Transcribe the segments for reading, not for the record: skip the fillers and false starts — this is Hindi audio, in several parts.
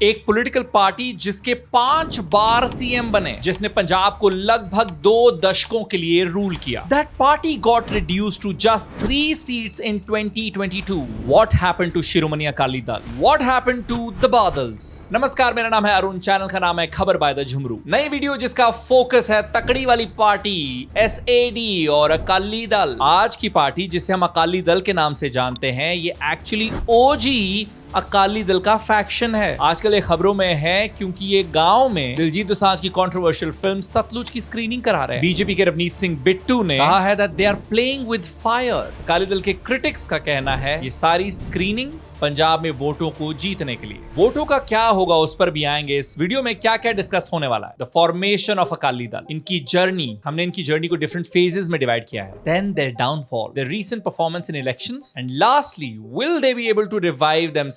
एक पॉलिटिकल पार्टी जिसके 5 बार सीएम बने, जिसने पंजाब को लगभग 2 दशकों के लिए रूल किया। That party got reduced to just 3 seats in 2022। What happened to Shiromani Akali Dal? What happened to the Badals? नमस्कार, मेरा नाम है अरुण, चैनल का नाम है खबर बाय द झुमरू। नई वीडियो जिसका फोकस है तकड़ी वाली पार्टी एसएडी और अकाली दल। आज की पार्टी जिसे हम अकाली दल के नाम से जानते हैं, ये एक्चुअली ओजी अकाली दल का फैक्शन है। आजकल ये खबरों में है क्योंकि ये गांव में दिलजीत दोसांझ की कंट्रोवर्शियल फिल्म सतलुज की स्क्रीनिंग करा रहे हैं। बीजेपी के रवनीत सिंह बिट्टू ने कहा है that they are playing with fire. Akali Dal के क्रिटिक्स का कहना है ये सारी स्क्रीनिंग्स पंजाब में वोटों को जीतने के लिए। वोटों का क्या होगा उस पर भी आएंगे। इस वीडियो में क्या क्या डिस्कस होने वाला है। The formation of Akali Dal, इनकी जर्नी, हमने इनकी जर्नी को डिफरेंट फेजेस में डिवाइड किया है। Then their downfall, their recent performance in elections, and lastly will they be able to revive themselves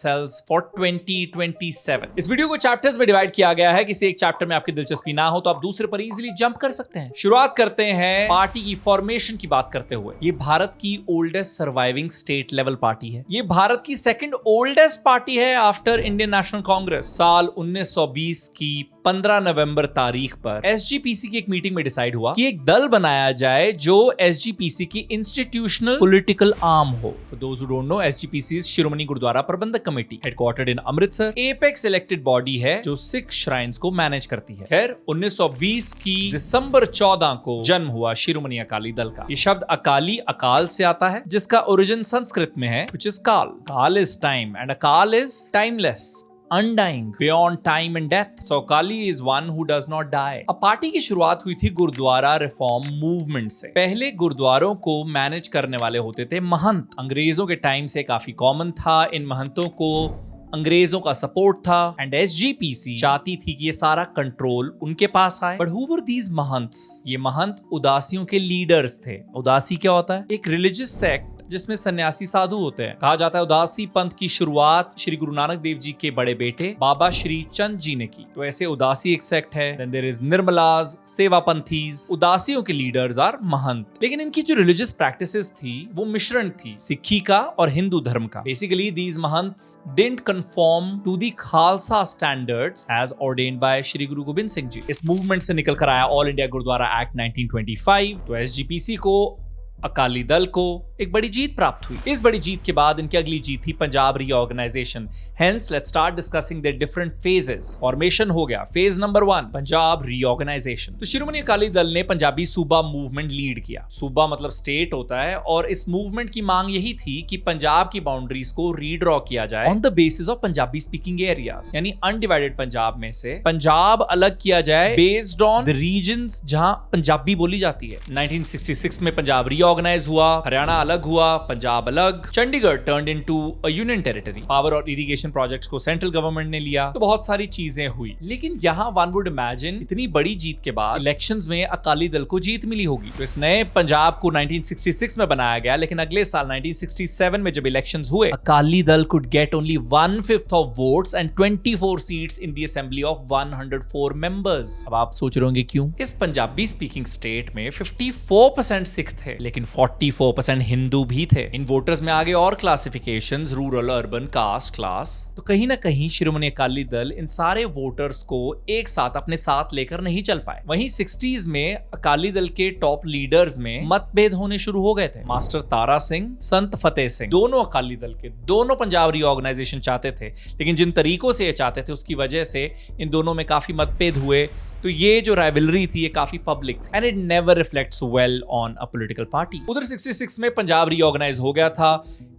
for 2027। इस वीडियो को चैप्टर्स में डिवाइड किया गया है। किसी एक चैप्टर में आपकी दिलचस्पी ना हो तो आप दूसरे पर इजीली जंप कर सकते हैं। शुरुआत करते हैं पार्टी की फॉर्मेशन की बात करते हुए। ये भारत की oldest surviving state level party है। ये भारत की सेकंड ओल्डेस्ट पार्टी है आफ्टर इंडियन नेशनल कांग्रेस। साल 1920 की 15 नवंबर तारीख पर एसजीपीसी की एक मीटिंग में डिसाइड हुआ कि एक दल बनाया जाए जो एसजीपीसी की इंस्टीट्यूशनल पॉलिटिकल आर्म हो। For those who don't know, SGPC is Shiromani Gurdwara Prabandhak committee, headquartered in Amritsar. Apex elected body है जो 6 श्राइन्स को मैनेज करती है। खैर, 1920 की दिसंबर 14 को जन्म हुआ शिरोमणि अकाली दल का। ये शब्द अकाली अकाल से आता है, जिसका ओरिजिन संस्कृत में है, व्हिच इज काल। काल इज टाइम एंड अकाल is timeless, undying, beyond time and death. So Akali is one who does not die. अब पार्टी की शुरुआत हुई थी गुरुद्वारा रिफॉर्म मूवमेंट से। पहले गुरुद्वारों को मैनेज करने वाले होते थे महंत। अंग्रेजों के टाइम से काफी कॉमन था। इन महंतों को अंग्रेजों का सपोर्ट था एंड एसजीपीसी चाहती थी कि ये सारा कंट्रोल उनके पास आए। But who were these mahants? ये महंत उदासियों के लीडर्स थे। उदासी क्या होता है? एक रिलीजियस सेक्ट जिसमें सन्यासी साधु होते हैं। कहा जाता है उदासी पंथ की शुरुआत श्री गुरु नानक देव जी के बड़े बेटे बाबा श्री चंद जी ने की। तो ऐसे उदासी एक सेक्ट है। देन देयर इज निर्मलाज, सेवा पंथीज। उदासियों के लीडर्स आर महंत। लेकिन इनकी जो रिलीजियस प्रैक्टिसेस थी वो मिश्रण थी सिक्खी का और हिंदू धर्म का। Basically these mahants didn't conform to the Khalsa standards as ordained by Shri Guru Gobind Singh ji. इस मूवमेंट से निकल कर आया ऑल इंडिया गुरुद्वारा एक्ट 1925। तो एसजीपीसी को, अकाली दल को एक बड़ी जीत प्राप्त हुई। इस बड़ी जीत के बाद इनकी अगली जीत थी Punjab reorganisation. Hence let's start discussing the different phases. Formation हो गया, फेज नंबर 1 पंजाब रीऑर्गेनाइजेशन। तो शिरोमणि अकाली दल ने पंजाबी सूबा मूवमेंट लीड किया। सूबा मतलब स्टेट होता है, और इस मूवमेंट की मांग यही थी कि पंजाब की बाउंड्रीज को रीड्रॉ किया जाए on the basis of Punjabi speaking areas, यानी अनडिवाइडेड पंजाब में से पंजाब अलग किया जाए बेस्ड ऑन द रीजन्स जहां पंजाबी बोली जाती है। 1966 में पंजाब रीऑर्गेनाइज हुआ, हरियाणा अलग हुआ, पंजाब अलग। Chandigarh turned into a union territory. Power और इरिगेशन प्रोजेक्ट्स को सेंट्रल गवर्नमेंट ने लिया। तो बहुत सारी चीजें हुई। लेकिन यहाँ वन वुड इमेजिन इतनी बड़ी जीत के बाद इलेक्शंस में अकाली दल को जीत मिली होगी। तो इस नए पंजाब को 1966 में बनाया गया, लेकिन अगले साल 1967 में जब इलेक्शंस हुए, Akali Dal could get only 1/5 of votes and 24 seats in the assembly of 104 members. अब आप सोच रहे होंगे क्यों? इस पंजाबी स्पीकिंग स्टेट में 54% सिख थे, लेकिन 44% हिंदू भी थे। इन वोटर्स में आगे और classifications, rural, urban, caste, class. तो कहीं ना कहीं शिरोमणि अकाली दल इन सारे वोटर्स को एक साथ अपने साथ लेकर नहीं चल पाए। वहीं 60s में अकाली दल के टॉप लीडर्स में मतभेद होने शुरू हो गए थे। मास्टर तारा सिंह, संत फतेह सिंह, दोनों अकाली दल के, दोनों पंजाब रीऑर्गेनाइजेशन चाहते थे, लेकिन जिन तरीकों से ये चाहते थे उसकी वजह से इन दोनों में काफी मतभेद हुए। तो ये जो राइवलरी थी ये काफी पब्लिक थी and it never reflects well on a political party. उधर 66 में पंजाब रीऑर्गेनाइज हो गया था।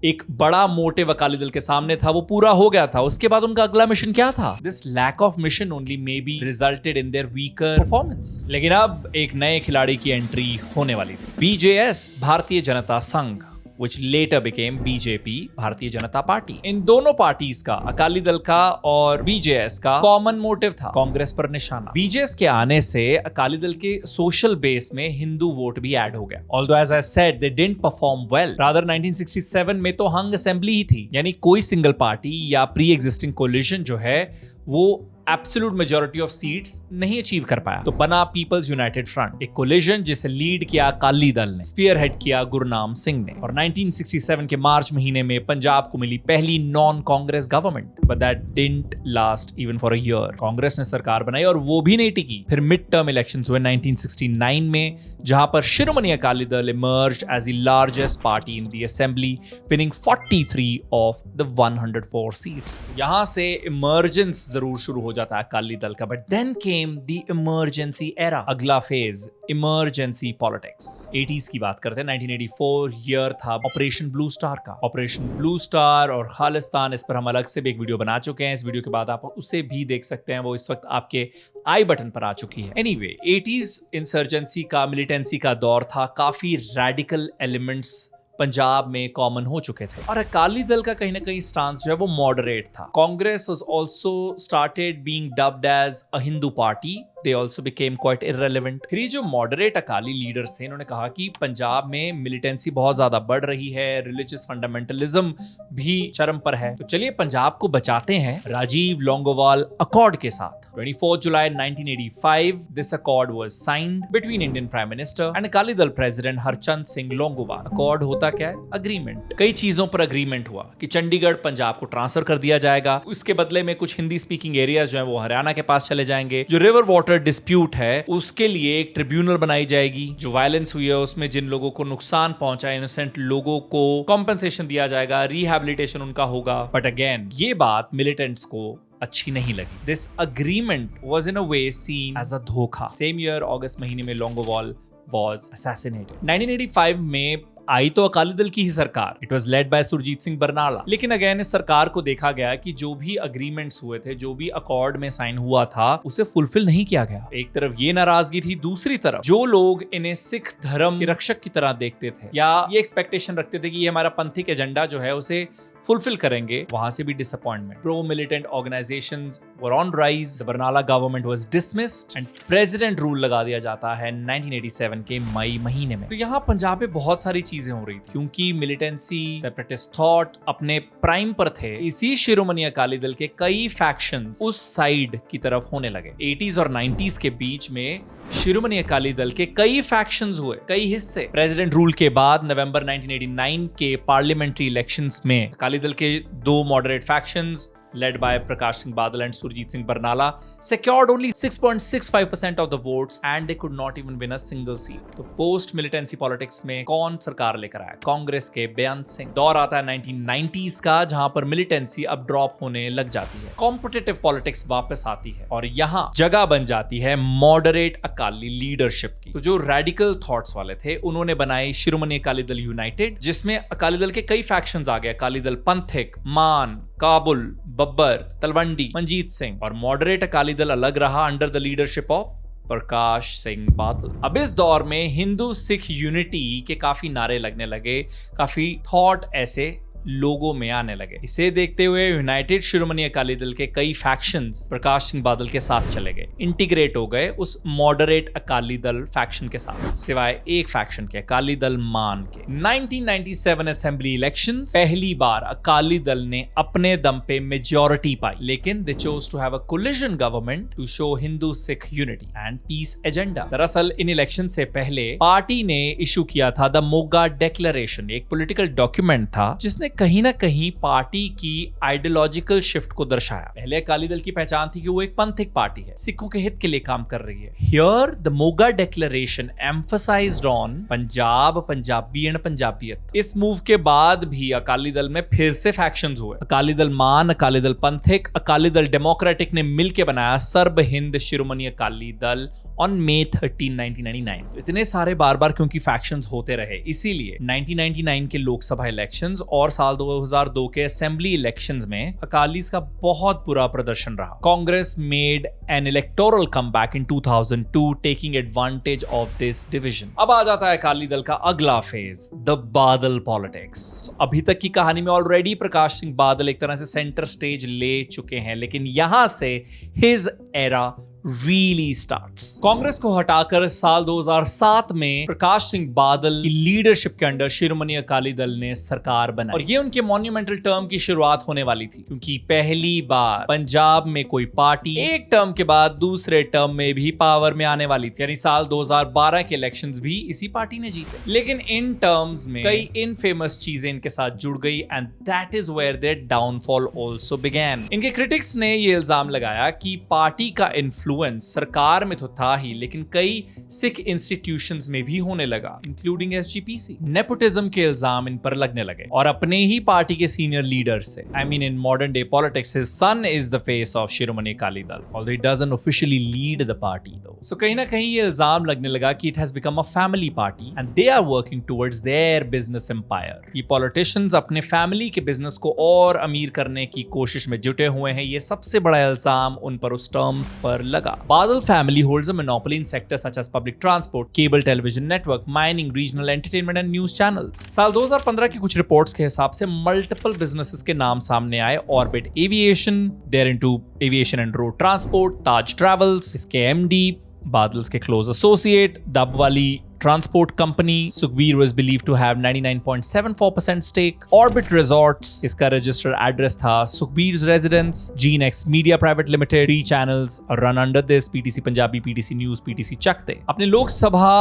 एक बड़ा मोटिव अकाली दल के सामने था, वो पूरा हो गया था। उसके बाद उनका अगला मिशन क्या था? This lack of mission only may be resulted in their weaker performance. लेकिन अब एक नए खिलाड़ी की एंट्री होने वाली थी। बीजेएस, भारतीय जनता संघ, which later became BJP, Bharatiya Janata party. इन दोनों पार्टीज का, अकाली दल का और बीजेएस का, कॉमन मोटिव था कांग्रेस पर निशाना। बीजेएस के आने से अकाली दल के सोशल बेस में हिंदू वोट भी ऐड हो गया। Although as I said, they didn't perform well. Rather 1967 में तो हंग असेंबली ही थी, यानी कोई सिंगल पार्टी या प्री एग्जिस्टिंग कोलिशन जो है वो एब्सोल्यूट मेजॉरिटी ऑफ सीट्स नहीं अचीव कर पाया, तो बना पीपल्स यूनाइटेड फ्रंट, एक कोलिजन जिसे लीड किया अकाली दल ने, स्पीयर हेड किया गुरनाम सिंह ने। और 1967 के मार्च महीने में पंजाब को मिली पहली non Congress government, but that didn't last even for a year. Congress ने सरकार बनाई और वो भी नहीं टिकी। फिर मिड टर्म इलेक्शंस हुए 1969 में, जहां पर Shiromani Akali Dal emerged as the largest party in the assembly, winning 43 of the 104 seats. यहां से इमर्जेंस जरूर शुरू हो जाता है अकाली दल का, but then came the emergency era, अगला फेज इमरजेंसी पॉलिटिक्स। 80s की बात करते हैं, 1984 ईयर था ऑपरेशन ब्लू स्टार का। ऑपरेशन ब्लू स्टार और खालिस्तान, इस पर हम अलग से भी एक वीडियो बना चुके हैं। इस वीडियो के बाद आप उसे भी देख सकते हैं, वो इस वक्त आपके आई बटन पर आ चुकी है। एनीवे, 80s इंसर्जेंसी का, मिलिटेंसी का दौर था। काफी रेडिकल एलिमेंट्स पंजाब में कॉमन हो चुके थे और अकाली दल का कहीं ना कहीं स्टांस जो है वो मॉडरेट था। Congress was also started being dubbed as a Hindu party, they also became quite irrelevant। फिर ये जो मॉडरेट अकाली लीडर्स थे, इन्होंने कहा कि पंजाब में मिलिटेंसी बहुत ज्यादा बढ़ रही है, रिलीजियस फंडामेंटलिज्म भी चरम पर है, तो चलिए पंजाब को बचाते हैं राजीव लोंगोवाल अकॉर्ड के साथ। 24 जुलाई 1985 this accord was signed between Indian prime minister and Akali Dal president Harchand Singh Longowal. Accord होता क्या है? अग्रीमेंट। कई चीजों पर अग्रीमेंट हुआ कि चंडीगढ़ पंजाब को ट्रांसफर कर दिया जाएगा, उसके बदले में कुछ हिंदी स्पीकिंग एरियाज जो है वो हरियाणा के पास चले जाएंगे। जो रिवर वाटर डिस्प्यूट है उसके लिए एक ट्रिब्यूनल बनाई जाएगी। जो वायलेंस हुई है उसमें जिन लोगों को नुकसान पहुंचा, इनोसेंट लोगों को कॉम्पेंसेशन दिया जाएगा, रिहैबिलिटेशन उनका होगा। बट अगेन ये बात मिलिटेंट्स को अच्छी नहीं लगी। This agreement was in a way seen as a dhokha. Same year अगस्त महीने में लोंगोवाल वाज असैसिनेटेड। 1985 में आई तो अकाली दल की ही सरकार, it was led by Surjit Singh Barnala, लेकिन अगेन इस सरकार को देखा गया कि जो भी अग्रीमेंट्स हुए थे, जो भी अकॉर्ड में साइन हुआ था, उसे फुलफिल नहीं किया गया। एक तरफ ये नाराजगी थी, दूसरी तरफ जो लोग इन्हें सिख धर्म के रक्षक की तरह देखते थे या ये एक्सपेक्टेशन रखते थे कि ये हमारा पंथिक एजेंडा जो है उसे फुलफिल करेंगे, वहां से भी disappointment. Pro militant organisations were on rise, the Barnala government was dismissed and president rule लगा दिया जाता है 1987 के मई महीने में। तो यहाँ पंजाब में बहुत सारी चीजें हो रही थी क्योंकि मिलिटेंसी, सेपरेटिस्ट थॉट अपने प्राइम पर थे। इसी शिरोमणि अकाली दल के कई फैक्शंस उस साइड की तरफ होने लगे। 80s और 90s के बीच में शिरोमणि अकाली दल के कई फैक्शंस हुए, कई हिस्से। प्रेसिडेंट रूल के बाद नवंबर 1989 के पार्लियामेंट्री इलेक्शंस में अकाली दल के दो moderate factions led by Prakash Singh Badal and Surjit Singh Barnala secured only 6.65% of the votes and they could not even win a single seat। तो पोस्ट मिलिटेंसी पॉलिटिक्स में कौन सरकार लेकर आया? कांग्रेस के बेअंत सिंह। दौर आता है 1990s का, जहां पर मिलिटेंसी अब ड्रॉप होने लग जाती है, कॉम्पिटिटिव पॉलिटिक्स वापस आती है और यहां जगह बन जाती है मॉडरेट अकाली लीडरशिप की। तो जो रेडिकल थॉट्स वाले थे उन्होंने बनाई शिरोमणि अकाली दल यूनाइटेड, जिसमें अकाली दल के कई फैक्शंस आ गए। अकाली दल पंथिक, मान, काबुल, बब्बर, तलवंडी, मंजीत सिंह। और मॉडरेट अकाली दल अलग रहा under the leadership of Prakash Singh Badal. अब इस दौर में हिंदू सिख यूनिटी के काफी नारे लगने लगे, काफी थॉट ऐसे लोगों में आने लगे। इसे देखते हुए यूनाइटेड शिरोमणि अकाली दल के कई फैक्शंस प्रकाश सिंह बादल के साथ चले गए, इंटीग्रेट हो गए उस मॉडरेट अकाली दल फैक्शन के साथ, सिवाय एक फैक्शन के, अकाली दल मान के। 1997 असेंबली इलेक्शंस, पहली बार अकाली दल ने अपने दम पे मेजॉरिटी पाई, लेकिन they chose to have a coalition government to show Hindu Sikh unity and peace agenda. दरअसल इन इलेक्शन से पहले पार्टी ने इशू किया था द मोगा डिक्लेरेशन, एक पॉलिटिकल डॉक्यूमेंट था जिसने कहीं ना कहीं पार्टी की आइडियोलॉजिकल शिफ्ट को दर्शाया। पहले अकाली दल की पहचान थी कि वो एक पंथिक पार्टी है, सिखों के हित के लिए काम कर रही है। Here the Moga declaration emphasised on Punjab, Punjabi and Punjabiyat. इस मूव के बाद भी अकाली दल में फिर से फैक्शंस हुए। अकाली दल मान, अकाली दल पंथिक, अकाली दल डेमोक्रेटिक ने मिलकर बनाया सर्ब हिंद शिरोमणि अकाली दल ऑन May 13, 1999। तो इतने सारे बार बार क्योंकि फैक्शंस होते रहे, इसीलिए 1999 के लोकसभा इलेक्शंस और साल 2002 के असेंबली इलेक्शंस में अकालीस का बहुत बुरा प्रदर्शन रहा। Congress made an electoral comeback in 2002 taking advantage of this division. अब आ जाता है अकाली दल का अगला फेज, द बादल पॉलिटिक्स। अभी तक की कहानी में ऑलरेडी प्रकाश सिंह बादल एक तरह से सेंटर स्टेज ले चुके हैं, लेकिन यहां से his era really starts. Congress को हटाकर साल 2007 में प्रकाश सिंह बादल की लीडरशिप के अंडर शिरोमणि अकाली दल ने सरकार बनाई और ये उनके मॉन्यूमेंटल टर्म की शुरुआत होने वाली थी, क्योंकि पहली बार पंजाब में कोई पार्टी एक टर्म के बाद दूसरे टर्म में भी पावर में आने वाली थी, यानी साल 2012 के इलेक्शंस भी इसी पार्टी ने जीते। लेकिन इन टर्म्स में कई इनफेमस चीजें इनके साथ जुड़ गई and that is where their downfall also began. इनके क्रिटिक्स ने ये इल्जाम लगाया कि पार्टी का इन्फ्लुएंस सरकार में तो था ही, लेकिन कई सिख इंस्टीट्यूशंस में भी होने लगा, इंक्लूडिंग एसजीपीसी। नेपोटिज्म के इल्जाम इन पर लगने लगे और अपने ही पार्टी के सीनियर लीडर से। I mean in modern day politics his son is the face of Shiromani Akali Dal, although he doesn't officially lead the party though. So कहीं ना कहीं ये इल्जाम लगने लगा कि it has become a family party and they are working towards their business empire. ये politicians अपने फैमिली के बिजनेस को और अमीर करने की कोशिश में जुटे हुए हैं, ये सबसे बड़ा इल्जाम उन पर उस टर्म्स पर लगा। बादल family holds a monopoly in sectors such as public transport, cable television network, mining, regional entertainment and news channels. साल 2015 की कुछ रिपोर्ट्स के हिसाब से मल्टीपल बिजनेसेस के नाम सामने आए। Orbit Aviation, their into aviation and road transport, Taj Travels, इसके एमडी बादल्स के close associate, Dabwali transport company, Sukhbir was believed to have 99.74% stake, Orbit Resorts, इसका रजिस्टर्ड एड्रेस था Sukhbir's residence, GeneX Media Private Limited, 3 channels run under this, PTC Punjabi, PTC news, PTC चकते। अपने लोकसभा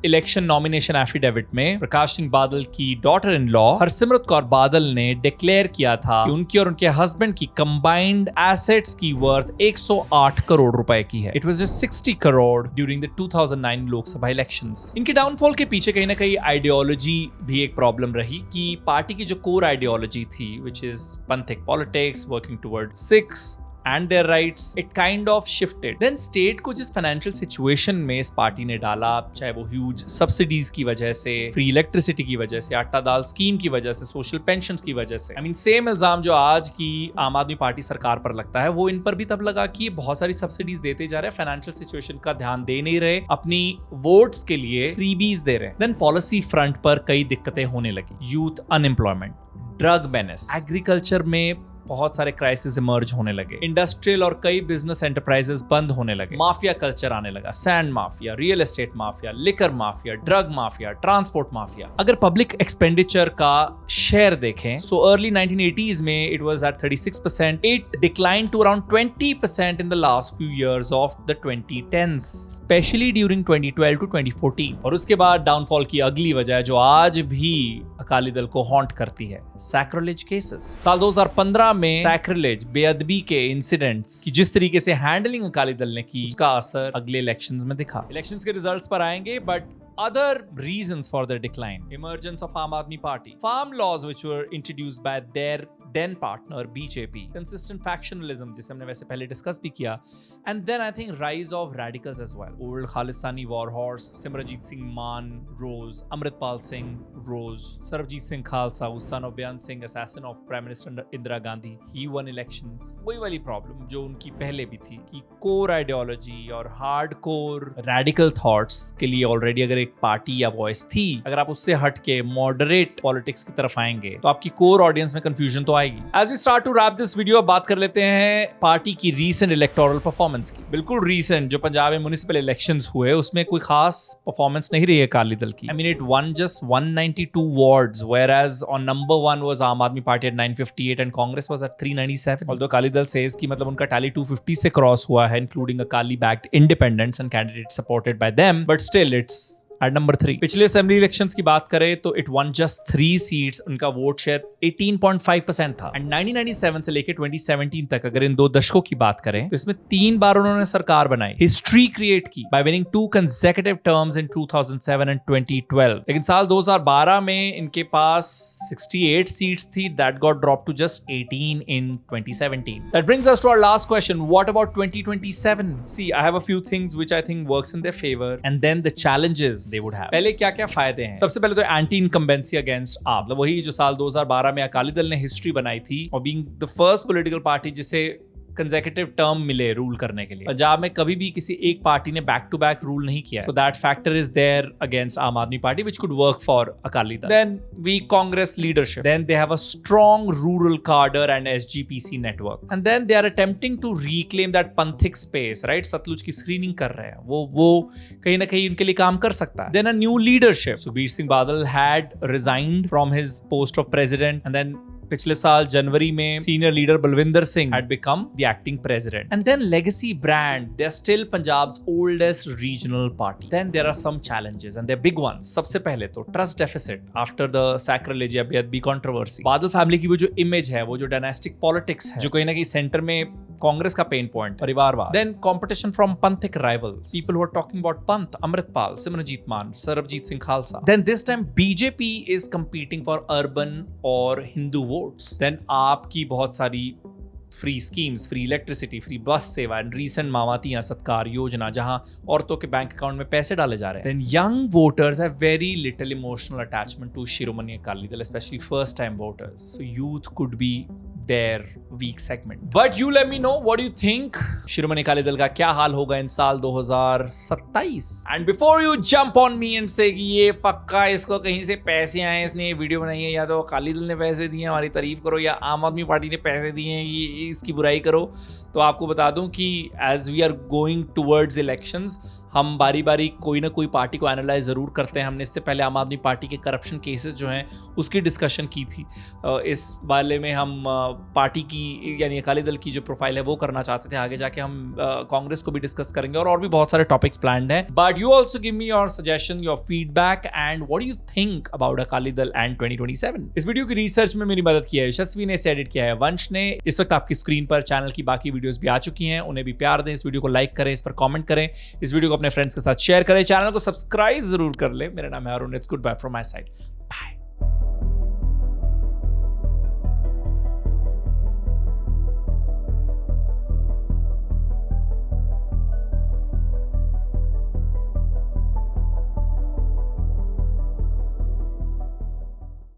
इलेक्शन नॉमिनेशन एफिडेविट में प्रकाश सिंह बादल की daughter in law Harsimrat Kaur Badal ने डिक्लेयर किया था कि उनकी और उनके हस्बैंड की कंबाइंड एसेट्स की वर्थ 108 करोड़ रुपए की है। It was just 60 crore during the 2009 Lok Sabha elections. इनके डाउनफॉल के पीछे कहीं ना कहीं आइडियोलॉजी भी एक प्रॉब्लम रही कि पार्टी की जो कोर आइडियोलॉजी थी, which is Panthic politics, working toward Sikhs and their rights, it kind of shifted. Then state को जिस financial situation में इस पार्टी ने डाला, चाहे वो huge subsidies की वजह से, free electricity की वजह से, आटा दाल स्कीम की वजह से, social pensions की वजह से, I mean same इल्जाम जो आज की आम आदमी पार्टी सरकार पर लगता है, वो इन पर भी तब लगा कि बहुत सारी सब्सिडीज देते जा रहे हैं, फाइनेंशियल सिचुएशन का ध्यान दे नहीं रहे, अपनी वोट्स के लिए फ्रीबीज दे रहे हैं। देन पॉलिसी फ्रंट पर कई दिक्कतें होने लगी, youth unemployment, drug menace, agriculture में बहुत सारे क्राइसिस इमर्ज होने लगे, इंडस्ट्रियल और कई बिजनेस एंटरप्राइजेस बंद होने लगे, माफिया कल्चर आने लगा, sand mafia, real estate mafia, liquor mafia, drug mafia, transport mafia. अगर पब्लिक एक्सपेंडिचर का शेयर देखें, सो अर्ली 1980s में it was at 36%, it decline to around 20% in the last few years of the 2010s, specially during 2012 to 2014। और उसके बाद डाउनफॉल की अगली वजह जो आज भी अकाली दल को हॉन्ट करती है, सैक्रिलेज केसेस। साल 2015 में सैक्रिलेज, बेअदबी के इंसिडेंट्स की जिस तरीके से हैंडलिंग अकाली दल ने की, उसका असर अगले इलेक्शंस में दिखा। इलेक्शंस के रिजल्ट्स पर आएंगे, but other reasons for their decline: emergence of Aam Aadmi Party, farm laws which were introduced by their then partner BJP, consistent factionalism जिसे हमने वैसे पहले डिस्कस भी किया, and then I think rise of radicals as well. Old Khalistani war horse Simranjit Singh Mann rose, Amritpal Singh rose, Sarabjit Singh Khalsa, who's son of Byan Singh, assassin of Prime Minister Indira Gandhi, he won elections. वही वाली प्रॉब्लम जो उनकी पहले भी थी कि कोर आइडियोलॉजी और हार्डकोर रैडिकल थॉट्स के लिए ऑलरेडी अगर एक पार्टी या वॉइस थी, अगर आप उससे हट के मॉडरेट पॉलिटिक्स की तरफ आएंगे तो आपकी कोर ऑडियंस में कंफ्यूजन तो आएगी। As we start to wrap this video, अब बात कर लेते हैं पार्टी की रीसेंट इलेक्टोरल परफॉर्मेंस की। बिल्कुल रीसेंट जो पंजाब में म्युनिसिपल इलेक्शंस हुए, उसमें कोई खास परफॉर्मेंस नहीं रही है अकाली दल की। I mean it won just 192 wards, whereas on number 1 was Aam Aadmi Party at 958 and Congress was at 397. Although Akali Dal says कि मतलब उनका tally 250 से क्रॉस हुआ है, including Akali backed independents and candidates supported by them, but still it's at number 3. पिछले असेंबली इलेक्शंस की बात करें तो इट वन जस्ट 3 सीट्स, उनका वोट शेयर 18.5% था। एंड 1997 से लेकर 2017 तक अगर इन 2 दशकों की बात करें तो इसमें 3 बार उन्होंने सरकार बनाई, हिस्ट्री क्रिएट की bye winning 2 consecutive terms in 2007 and 2012। लेकिन साल 2012 में इनके पास 68 सीट्स थी, that got dropped to just 18 in 2017। That brings us to our last question, what about 2027? See, I have a few things which I think works in their favor and then the challenges they would have। पहले क्या क्या फायदे हैं? सबसे पहले तो एंटी इनकम्बेंसी अगेंस्ट आप, वही जो साल 2012 में अकाली दल ने हिस्ट्री बनाई थी और being the first political party जिसे कंसेक्यूटिव टर्म मिले रूल करने के लिए। पंजाब में कभी भी किसी एक पार्टी ने बैक टू बैक रूल नहीं किया, so that factor is there against Aam Aadmi party which could work for Akali Dal. Then weak Congress leadership, then they have a strong rural cadre and SGPC network, and then they are attempting to reclaim that Panthic space, right? Sutlej की स्क्रीनिंग कर रहे हैं, वो कहीं ना कहीं उनके लिए काम कर सकता है। Then a new leadership, Sukhbir Singh Badal had resigned from his post of president, and then पिछले साल जनवरी में senior leader Balwinder Singh had become the acting president. And then legacy brand, they're still Punjab's oldest regional party. Then there are some challenges and they're big ones. सबसे पहले तो trust deficit after the sacrilege या बेअदबी controversy. बादल फैमिली की वो जो इमेज है, वो जो डायनेस्टिक पॉलिटिक्स है, जो कहीं ना कहीं सेंटर में कांग्रेस का पेन पॉइंट, परिवारवाद. Then competition from Panthic rivals, people who are talking about Panth, Amritpal, Simranjit Maan, Sarabjit Singh Khalsa. Then this time BJP is competing for urban और Hindu votes. Then आपकी बहुत सारी free schemes, free electricity, free बस सेवा एंड रीसेंट मावातियां सत्कार योजना जहां औरतों के बैंक अकाउंट में पैसे डाले जा रहे हैं. Then young voters have very little emotional attachment to Shiromani Akali Dal, especially first time voters. So youth could be their weak segment. But you let me know what do you think. Shiromani Akali Dal का क्या हाल होगा इन साल 2027? And before you jump on me and say कि ये पक्का इसको कहीं से पैसे आए, इसने ये वीडियो बनाई है, या तो अकाली दल ने पैसे दिए हमारी तारीफ करो, या आम आदमी पार्टी ने पैसे दिए हैं ये इसकी बुराई करो, तो आपको बता दूं कि as we are going towards elections हम बारी बारी कोई ना कोई पार्टी को एनालाइज ज़रूर करते हैं. हमने इससे पहले आम आदमी पार्टी के करप्शन केसेस जो हैं उसकी डिस्कशन की थी. इस बारे में हम पार्टी की यानी अकाली दल की जो प्रोफाइल है वो करना चाहते थे. आगे जाके हम कांग्रेस को भी डिस्कस करेंगे और भी बहुत सारे टॉपिक्स प्लान्ड हैं. But you also give me your suggestion, your feedback and what do you think about Akali Dal and 2027. इस वीडियो की रिसर्च में मेरी मदद की है यशस्वी ने, इसे एडिट किया है वंश ने. इस वक्त आपकी स्क्रीन पर चैनल की बाकी वीडियोस भी आ चुकी हैं, उन्हें भी प्यार दें. इस वीडियो को लाइक करें, इस पर कमेंट करें, इस वीडियो को अपने फ्रेंड्स के साथ शेयर करें, चैनल को सब्सक्राइब जरूर कर ले. मेरा नाम है Arun. It's goodbye from my side.